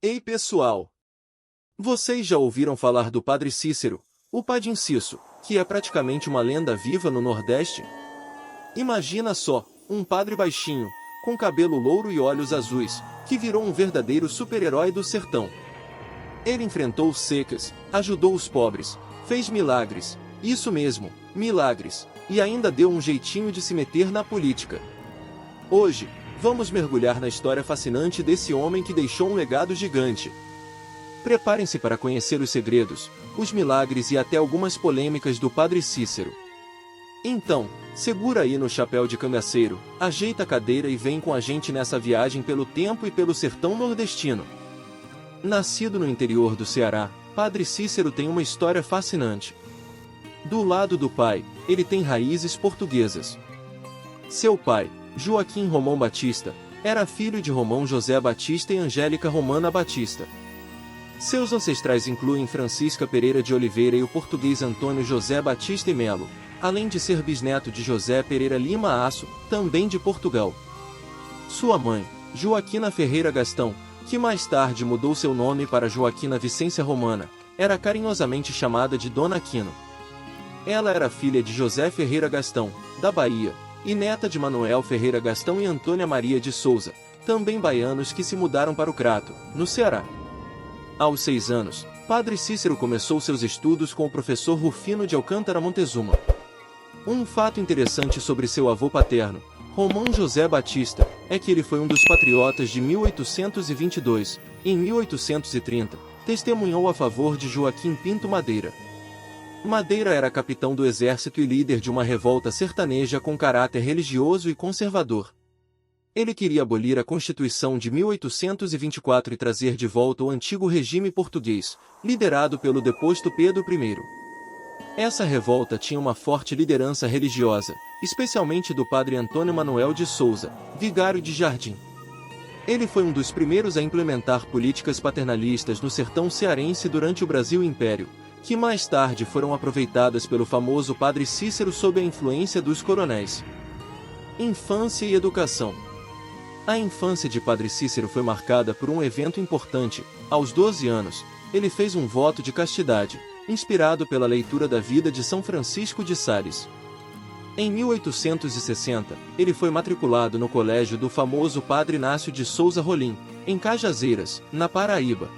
Ei pessoal! Vocês já ouviram falar do Padre Cícero, o Padre Inciso, que é praticamente uma lenda viva no Nordeste? Imagina só, um padre baixinho, com cabelo louro e olhos azuis, que virou um verdadeiro super-herói do sertão. Ele enfrentou secas, ajudou os pobres, fez milagres, isso mesmo, milagres, e ainda deu um jeitinho de se meter na política. Hoje, vamos mergulhar na história fascinante desse homem que deixou um legado gigante. Preparem-se para conhecer os segredos, os milagres e até algumas polêmicas do Padre Cícero. Então, segura aí no chapéu de cangaceiro, ajeita a cadeira e vem com a gente nessa viagem pelo tempo e pelo sertão nordestino. Nascido no interior do Ceará, Padre Cícero tem uma história fascinante. Do lado do pai, ele tem raízes portuguesas. Seu pai, Joaquim Romão Batista, era filho de Romão José Batista e Angélica Romana Batista. Seus ancestrais incluem Francisca Pereira de Oliveira e o português Antônio José Batista e Melo, além de ser bisneto de José Pereira Lima Aço, também de Portugal. Sua mãe, Joaquina Ferreira Gastão, que mais tarde mudou seu nome para Joaquina Vicência Romana, era carinhosamente chamada de Dona Aquino. Ela era filha de José Ferreira Gastão, da Bahia, e neta de Manuel Ferreira Gastão e Antônia Maria de Souza, também baianos que se mudaram para o Crato, no Ceará. Aos 6 anos, Padre Cícero começou seus estudos com o professor Rufino de Alcântara Montezuma. Um fato interessante sobre seu avô paterno, Romão José Batista, é que ele foi um dos patriotas de 1822. Em 1830, testemunhou a favor de Joaquim Pinto Madeira. Madeira era capitão do exército e líder de uma revolta sertaneja com caráter religioso e conservador. Ele queria abolir a Constituição de 1824 e trazer de volta o antigo regime português, liderado pelo deposto Pedro I. Essa revolta tinha uma forte liderança religiosa, especialmente do padre Antônio Manuel de Souza, vigário de Jardim. Ele foi um dos primeiros a implementar políticas paternalistas no sertão cearense durante o Brasil Império, que mais tarde foram aproveitadas pelo famoso Padre Cícero sob a influência dos coronéis. Infância e educação. A infância de Padre Cícero foi marcada por um evento importante. Aos 12 anos, ele fez um voto de castidade, inspirado pela leitura da vida de São Francisco de Sales. Em 1860, ele foi matriculado no colégio do famoso Padre Inácio de Souza Rolim, em Cajazeiras, na Paraíba.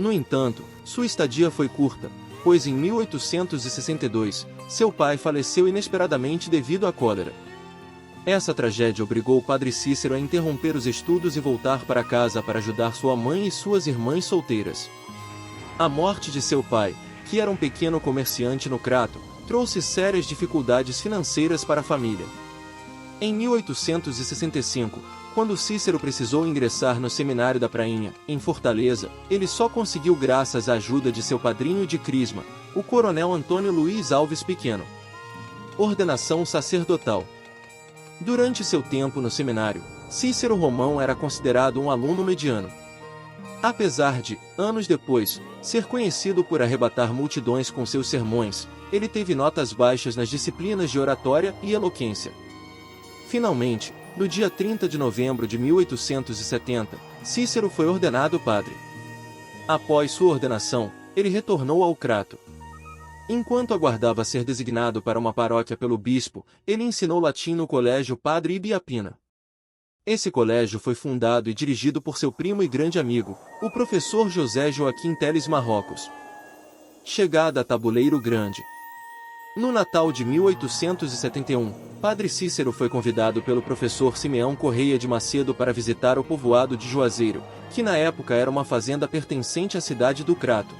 No entanto, sua estadia foi curta, pois em 1862, seu pai faleceu inesperadamente devido à cólera. Essa tragédia obrigou o Padre Cícero a interromper os estudos e voltar para casa para ajudar sua mãe e suas irmãs solteiras. A morte de seu pai, que era um pequeno comerciante no Crato, trouxe sérias dificuldades financeiras para a família. Em 1865, quando Cícero precisou ingressar no Seminário da Prainha, em Fortaleza, ele só conseguiu graças à ajuda de seu padrinho de crisma, o coronel Antônio Luiz Alves Pequeno. Ordenação sacerdotal. Durante seu tempo no seminário, Cícero Romão era considerado um aluno mediano. Apesar de, anos depois, ser conhecido por arrebatar multidões com seus sermões, ele teve notas baixas nas disciplinas de oratória e eloquência. Finalmente, no dia 30 de novembro de 1870, Cícero foi ordenado padre. Após sua ordenação, ele retornou ao Crato. Enquanto aguardava ser designado para uma paróquia pelo bispo, ele ensinou latim no colégio Padre Ibiapina. Esse colégio foi fundado e dirigido por seu primo e grande amigo, o professor José Joaquim Teles Marrocos. Chegada a Tabuleiro Grande. No Natal de 1871, Padre Cícero foi convidado pelo professor Simeão Correia de Macedo para visitar o povoado de Juazeiro, que na época era uma fazenda pertencente à cidade do Crato.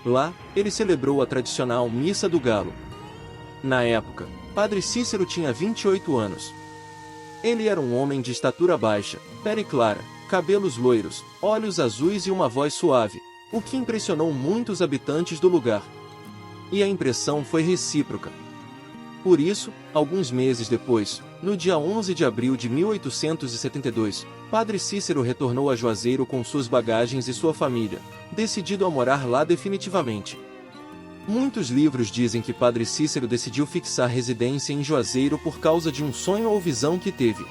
Lá, ele celebrou a tradicional Missa do Galo. Na época, Padre Cícero tinha 28 anos. Ele era um homem de estatura baixa, pele clara, cabelos loiros, olhos azuis e uma voz suave, o que impressionou muitos habitantes do lugar. E a impressão foi recíproca. Por isso, alguns meses depois, no dia 11 de abril de 1872, Padre Cícero retornou a Juazeiro com suas bagagens e sua família, decidido a morar lá definitivamente. Muitos livros dizem que Padre Cícero decidiu fixar residência em Juazeiro por causa de um sonho ou visão que teve.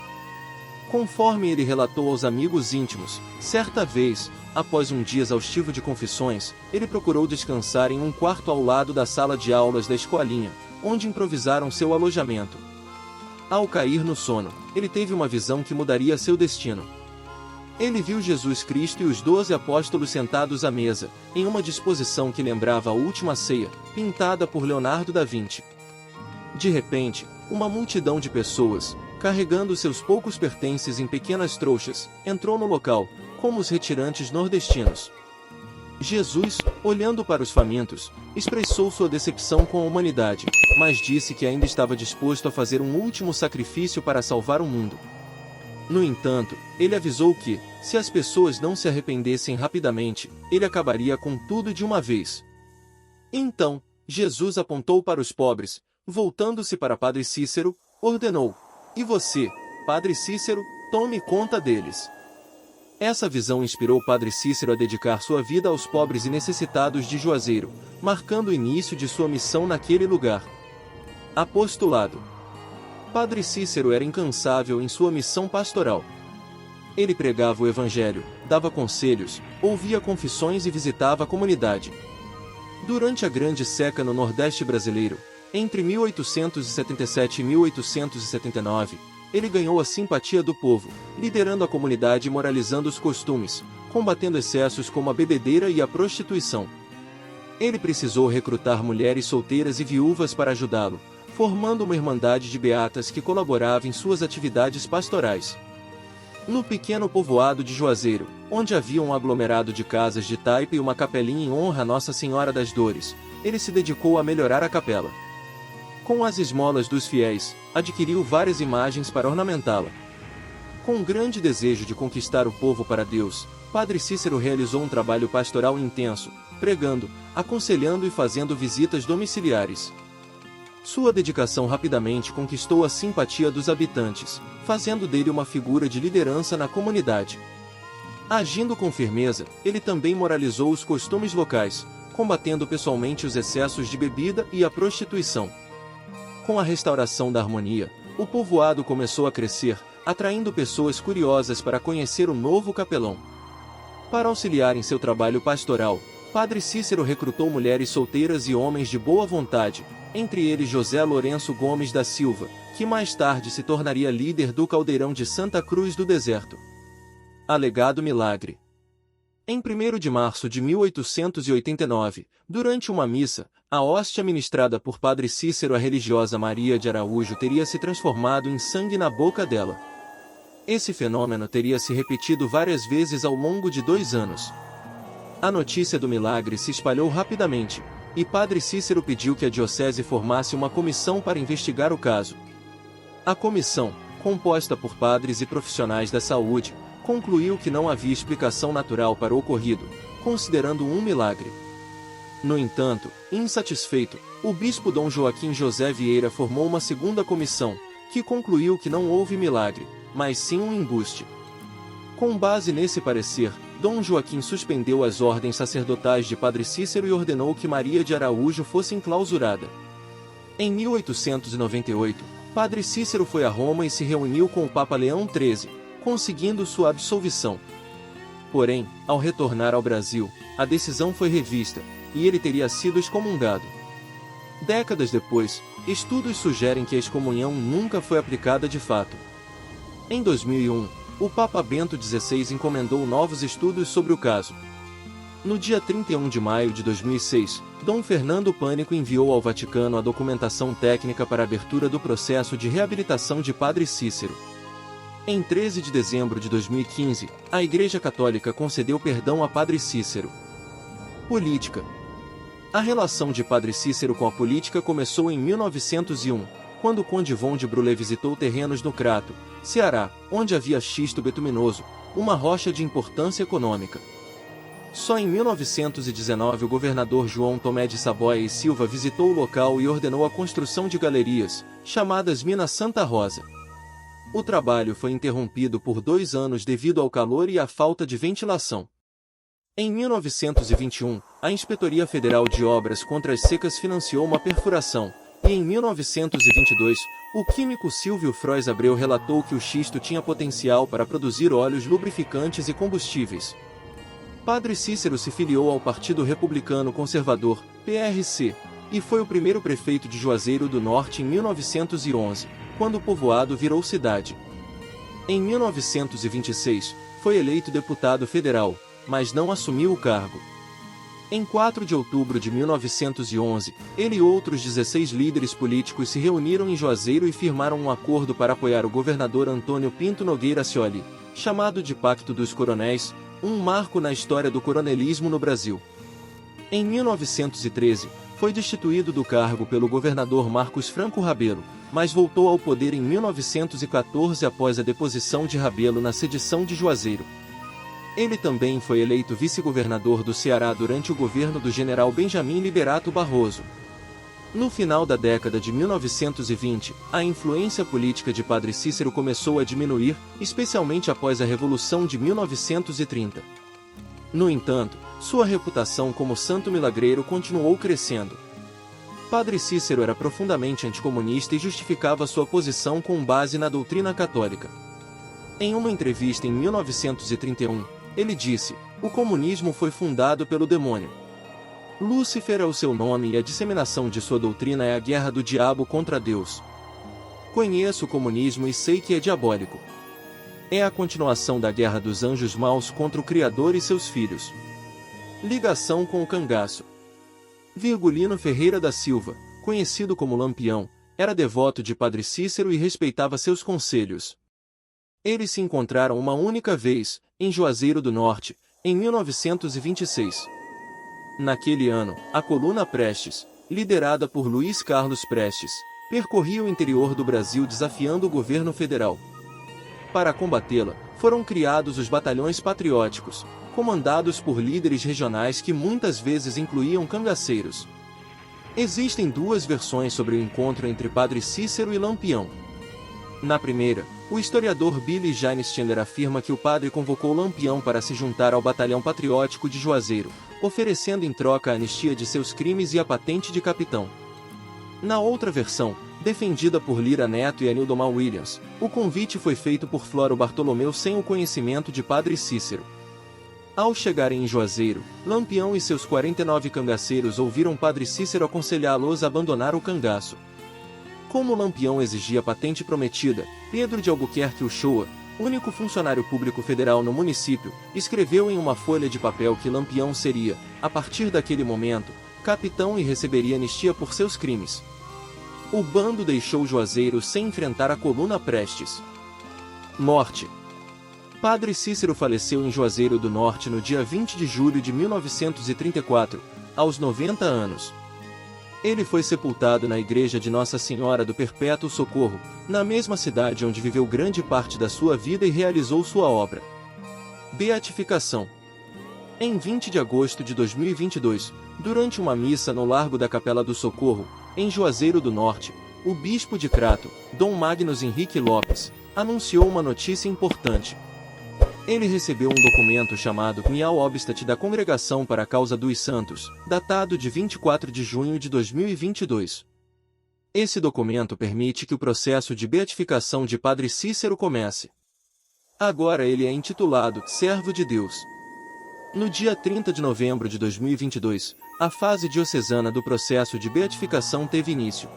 Conforme ele relatou aos amigos íntimos, certa vez, após um dia exaustivo de confissões, ele procurou descansar em um quarto ao lado da sala de aulas da escolinha, onde improvisaram seu alojamento. Ao cair no sono, ele teve uma visão que mudaria seu destino. Ele viu Jesus Cristo e os 12 apóstolos sentados à mesa, em uma disposição que lembrava a última ceia, pintada por Leonardo da Vinci. De repente, uma multidão de pessoas, carregando seus poucos pertences em pequenas trouxas, entrou no local, como os retirantes nordestinos. Jesus, olhando para os famintos, expressou sua decepção com a humanidade, mas disse que ainda estava disposto a fazer um último sacrifício para salvar o mundo. No entanto, ele avisou que, se as pessoas não se arrependessem rapidamente, ele acabaria com tudo de uma vez. Então, Jesus apontou para os pobres, voltando-se para Padre Cícero, ordenou: "E você, Padre Cícero, tome conta deles." Essa visão inspirou Padre Cícero a dedicar sua vida aos pobres e necessitados de Juazeiro, marcando o início de sua missão naquele lugar. Apostolado. Padre Cícero era incansável em sua missão pastoral. Ele pregava o Evangelho, dava conselhos, ouvia confissões e visitava a comunidade. Durante a Grande Seca no Nordeste brasileiro, entre 1877 e 1879, ele ganhou a simpatia do povo, liderando a comunidade e moralizando os costumes, combatendo excessos como a bebedeira e a prostituição. Ele precisou recrutar mulheres solteiras e viúvas para ajudá-lo, formando uma irmandade de beatas que colaborava em suas atividades pastorais. No pequeno povoado de Juazeiro, onde havia um aglomerado de casas de taipa e uma capelinha em honra a Nossa Senhora das Dores, ele se dedicou a melhorar a capela. Com as esmolas dos fiéis, adquiriu várias imagens para ornamentá-la. Com um grande desejo de conquistar o povo para Deus, Padre Cícero realizou um trabalho pastoral intenso, pregando, aconselhando e fazendo visitas domiciliares. Sua dedicação rapidamente conquistou a simpatia dos habitantes, fazendo dele uma figura de liderança na comunidade. Agindo com firmeza, ele também moralizou os costumes locais, combatendo pessoalmente os excessos de bebida e a prostituição. Com a restauração da harmonia, o povoado começou a crescer, atraindo pessoas curiosas para conhecer o novo capelão. Para auxiliar em seu trabalho pastoral, Padre Cícero recrutou mulheres solteiras e homens de boa vontade, entre eles José Lourenço Gomes da Silva, que mais tarde se tornaria líder do Caldeirão de Santa Cruz do Deserto. Alegado milagre. Em 1º de março de 1889, durante uma missa, a hóstia ministrada por Padre Cícero à religiosa Maria de Araújo teria se transformado em sangue na boca dela. Esse fenômeno teria se repetido várias vezes ao longo de 2 anos. A notícia do milagre se espalhou rapidamente, e Padre Cícero pediu que a diocese formasse uma comissão para investigar o caso. A comissão, composta por padres e profissionais da saúde, concluiu que não havia explicação natural para o ocorrido, considerando um milagre. No entanto, insatisfeito, o bispo Dom Joaquim José Vieira formou uma segunda comissão, que concluiu que não houve milagre, mas sim um embuste. Com base nesse parecer, Dom Joaquim suspendeu as ordens sacerdotais de Padre Cícero e ordenou que Maria de Araújo fosse enclausurada. Em 1898, Padre Cícero foi a Roma e se reuniu com o Papa Leão XIII, conseguindo sua absolvição. Porém, ao retornar ao Brasil, a decisão foi revista, e ele teria sido excomungado. Décadas depois, estudos sugerem que a excomunhão nunca foi aplicada de fato. Em 2001, o Papa Bento XVI encomendou novos estudos sobre o caso. No dia 31 de maio de 2006, Dom Fernando Pânico enviou ao Vaticano a documentação técnica para a abertura do processo de reabilitação de Padre Cícero. Em 13 de dezembro de 2015, a Igreja Católica concedeu perdão a Padre Cícero. Política. A relação de Padre Cícero com a política começou em 1901, quando o Conde Von de Brulé visitou terrenos no Crato, Ceará, onde havia xisto betuminoso, uma rocha de importância econômica. Só em 1919 o governador João Tomé de Saboia e Silva visitou o local e ordenou a construção de galerias, chamadas Minas Santa Rosa. O trabalho foi interrompido por 2 anos devido ao calor e à falta de ventilação. Em 1921, a Inspetoria Federal de Obras contra as Secas financiou uma perfuração, e em 1922, o químico Silvio Frois Abreu relatou que o xisto tinha potencial para produzir óleos lubrificantes e combustíveis. Padre Cícero se filiou ao Partido Republicano Conservador, PRC, e foi o primeiro prefeito de Juazeiro do Norte em 1911, quando o povoado virou cidade. Em 1926, foi eleito deputado federal, mas não assumiu o cargo. Em 4 de outubro de 1911, ele e outros 16 líderes políticos se reuniram em Juazeiro e firmaram um acordo para apoiar o governador Antônio Pinto Nogueira Scioli, chamado de Pacto dos Coronéis, um marco na história do coronelismo no Brasil. Em 1913, foi destituído do cargo pelo governador Marcos Franco Rabelo, mas voltou ao poder em 1914 após a deposição de Rabelo na sedição de Juazeiro. Ele também foi eleito vice-governador do Ceará durante o governo do general Benjamin Liberato Barroso. No final da década de 1920, a influência política de Padre Cícero começou a diminuir, especialmente após a Revolução de 1930. No entanto, sua reputação como santo milagreiro continuou crescendo. Padre Cícero era profundamente anticomunista e justificava sua posição com base na doutrina católica. Em uma entrevista em 1931, ele disse: "O comunismo foi fundado pelo demônio. Lúcifer é o seu nome e a disseminação de sua doutrina é a guerra do diabo contra Deus. Conheço o comunismo e sei que é diabólico. É a continuação da guerra dos anjos maus contra o Criador e seus filhos." Ligação com o cangaço. Virgulino Ferreira da Silva, conhecido como Lampião, era devoto de Padre Cícero e respeitava seus conselhos. Eles se encontraram uma única vez, em Juazeiro do Norte, em 1926. Naquele ano, a Coluna Prestes, liderada por Luiz Carlos Prestes, percorria o interior do Brasil desafiando o governo federal. Para combatê-la, foram criados os batalhões patrióticos, comandados por líderes regionais que muitas vezes incluíam cangaceiros. Existem duas versões sobre o encontro entre Padre Cícero e Lampião. Na primeira, o historiador Billy Jane Stender afirma que o padre convocou Lampião para se juntar ao batalhão patriótico de Juazeiro, oferecendo em troca a anistia de seus crimes e a patente de capitão. Na outra versão, defendida por Lira Neto e Anildomar Williams, o convite foi feito por Floro Bartolomeu sem o conhecimento de Padre Cícero. Ao chegarem em Juazeiro, Lampião e seus 49 cangaceiros ouviram Padre Cícero aconselhá-los a abandonar o cangaço. Como Lampião exigia a patente prometida, Pedro de Albuquerque Uchoa, único funcionário público federal no município, escreveu em uma folha de papel que Lampião seria, a partir daquele momento, capitão e receberia anistia por seus crimes. O bando deixou Juazeiro sem enfrentar a Coluna Prestes. Morte. Padre Cícero faleceu em Juazeiro do Norte no dia 20 de julho de 1934, aos 90 anos. Ele foi sepultado na igreja de Nossa Senhora do Perpétuo Socorro, na mesma cidade onde viveu grande parte da sua vida e realizou sua obra. Beatificação. Em 20 de agosto de 2022, durante uma missa no Largo da Capela do Socorro, em Juazeiro do Norte, o bispo de Crato, Dom Magnus Henrique Lopes, anunciou uma notícia importante. Ele recebeu um documento chamado Mial Obstat da Congregação para a Causa dos Santos, datado de 24 de junho de 2022. Esse documento permite que o processo de beatificação de Padre Cícero comece. Agora ele é intitulado Servo de Deus. No dia 30 de novembro de 2022, a fase diocesana do processo de beatificação teve início.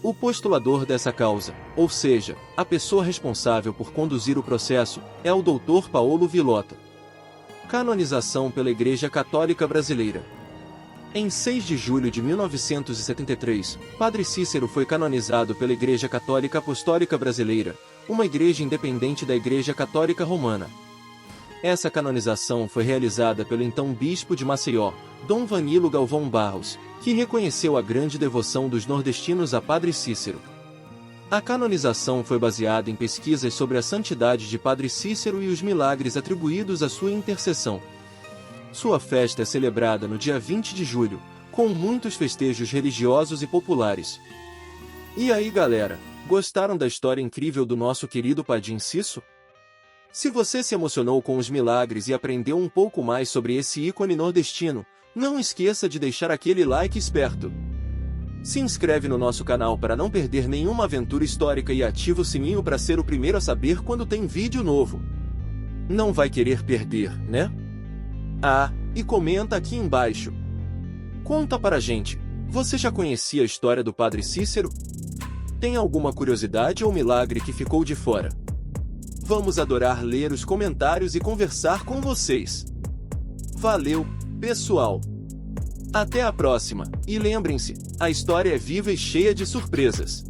O postulador dessa causa, ou seja, a pessoa responsável por conduzir o processo, é o Dr. Paulo Vilota. Canonização pela Igreja Católica Brasileira. Em 6 de julho de 1973, Padre Cícero foi canonizado pela Igreja Católica Apostólica Brasileira, uma igreja independente da Igreja Católica Romana. Essa canonização foi realizada pelo então bispo de Maceió, Dom Vanilo Galvão Barros, que reconheceu a grande devoção dos nordestinos a Padre Cícero. A canonização foi baseada em pesquisas sobre a santidade de Padre Cícero e os milagres atribuídos à sua intercessão. Sua festa é celebrada no dia 20 de julho, com muitos festejos religiosos e populares. E aí galera, gostaram da história incrível do nosso querido Padre Cícero? Se você se emocionou com os milagres e aprendeu um pouco mais sobre esse ícone nordestino, não esqueça de deixar aquele like esperto. Se inscreve no nosso canal para não perder nenhuma aventura histórica e ativa o sininho para ser o primeiro a saber quando tem vídeo novo. Não vai querer perder, né? Ah, e comenta aqui embaixo. Conta pra gente, você já conhecia a história do Padre Cícero? Tem alguma curiosidade ou milagre que ficou de fora? Vamos adorar ler os comentários e conversar com vocês. Valeu, pessoal! Até a próxima, e lembrem-se, a história é viva e cheia de surpresas.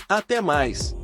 Até mais!